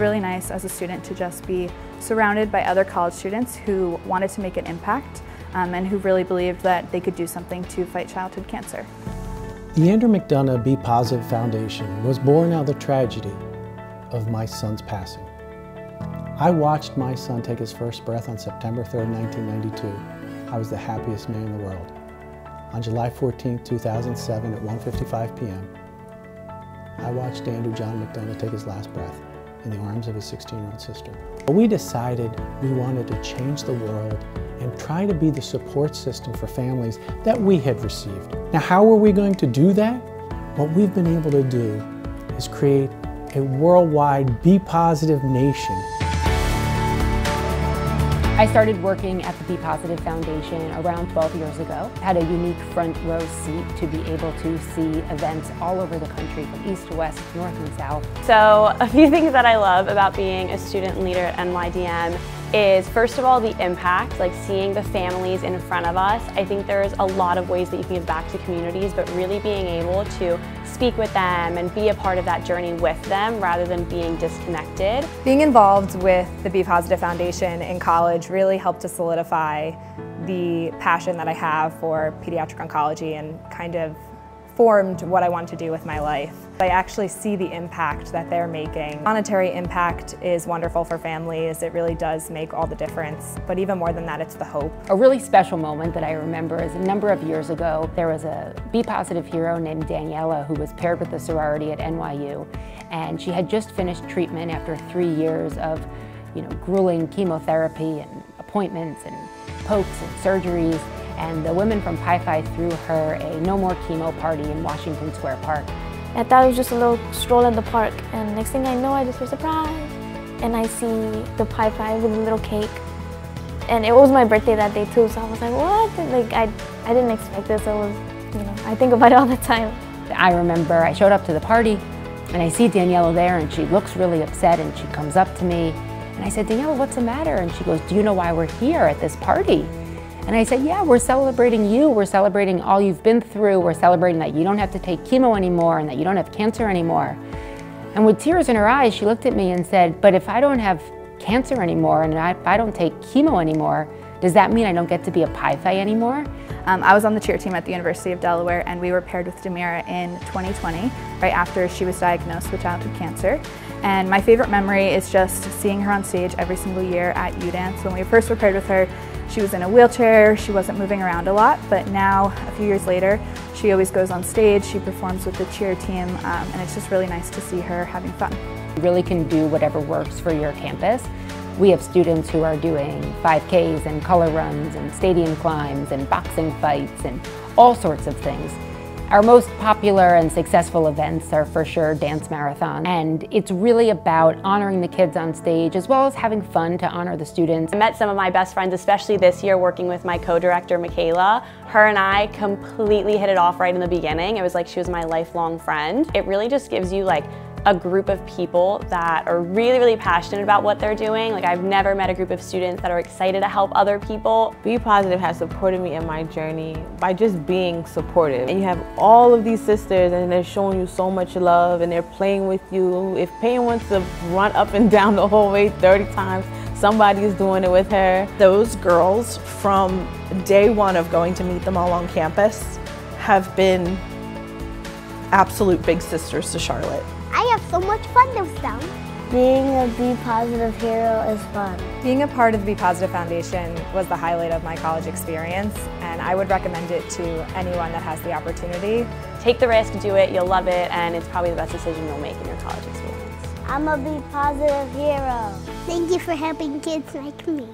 really nice as a student to just be surrounded by other college students who wanted to make an impact and who really believed that they could do something to fight childhood cancer. The Andrew McDonough Be Positive Foundation was born out of the tragedy of my son's passing. I watched my son take his first breath on September 3rd, 1992. I was the happiest man in the world. On July 14th, 2007 at 1:55 p.m., I watched Andrew John McDonough take his last breath in the arms of his 16-year-old sister. We decided we wanted to change the world and try to be the support system for families that we had received. Now, how are we going to do that? What we've been able to do is create a worldwide Be Positive nation. I started working at the Be Positive Foundation around 12 years ago. I had a unique front row seat to be able to see events all over the country, from east to west, north and south. So a few things that I love about being a student leader at NYDM is, first of all, the impact, like seeing the families in front of us. I think there's a lot of ways that you can give back to communities, but really being able to speak with them and be a part of that journey with them rather than being disconnected. Being involved with the Be Positive Foundation in college really helped to solidify the passion that I have for pediatric oncology and kind of formed what I want to do with my life. I actually see the impact that they're making. Monetary impact is wonderful for families. It really does make all the difference. But even more than that, it's the hope. A really special moment that I remember is a number of years ago, there was a Be Positive hero named Daniela who was paired with a sorority at NYU. And she had just finished treatment after 3 years of grueling chemotherapy and appointments and pokes and surgeries. And the women from Pi Phi threw her a no more chemo party in Washington Square Park. I thought it was just a little stroll in the park, and next thing I know, I just hear surprise. And I see the Pi Phi with a little cake. And it was my birthday that day too, so I was like, what? Like, I didn't expect this. It was, I think about it all the time. I remember I showed up to the party, and I see Daniela there, and she looks really upset, and she comes up to me, and I said, Daniela, what's the matter? And she goes, do you know why we're here at this party? And I said, yeah, we're celebrating you. We're celebrating all you've been through. We're celebrating that you don't have to take chemo anymore and that you don't have cancer anymore. And with tears in her eyes, she looked at me and said, but if I don't have cancer anymore and if I don't take chemo anymore, does that mean I don't get to be a Pi Phi anymore? I was on the cheer team at the University of Delaware, and we were paired with Demira in 2020, right after she was diagnosed with childhood cancer. And my favorite memory is just seeing her on stage every single year at UDance. When we first were paired with her, she was in a wheelchair, she wasn't moving around a lot, but now, a few years later, she always goes on stage, she performs with the cheer team, and it's just really nice to see her having fun. You really can do whatever works for your campus. We have students who are doing 5Ks and color runs and stadium climbs and boxing fights and all sorts of things. Our most popular and successful events are for sure dance marathons, and it's really about honoring the kids on stage as well as having fun to honor the students. I met some of my best friends, especially this year working with my co-director, Michaela. Her and I completely hit it off right in the beginning. It was like she was my lifelong friend. It really just gives you like a group of people that are really, really passionate about what they're doing. Like, I've never met a group of students that are excited to help other people. Be Positive has supported me in my journey by just being supportive. And you have all of these sisters and they're showing you so much love and they're playing with you. If Payne wants to run up and down the hallway 30 times, somebody is doing it with her. Those girls, from day one of going to meet them all on campus, have been absolute big sisters to Charlotte. I have so much fun with them. Being a Be Positive hero is fun. Being a part of the Be Positive Foundation was the highlight of my college experience, and I would recommend it to anyone that has the opportunity. Take the risk, do it, you'll love it, and it's probably the best decision you'll make in your college experience. I'm a Be Positive hero. Thank you for helping kids like me.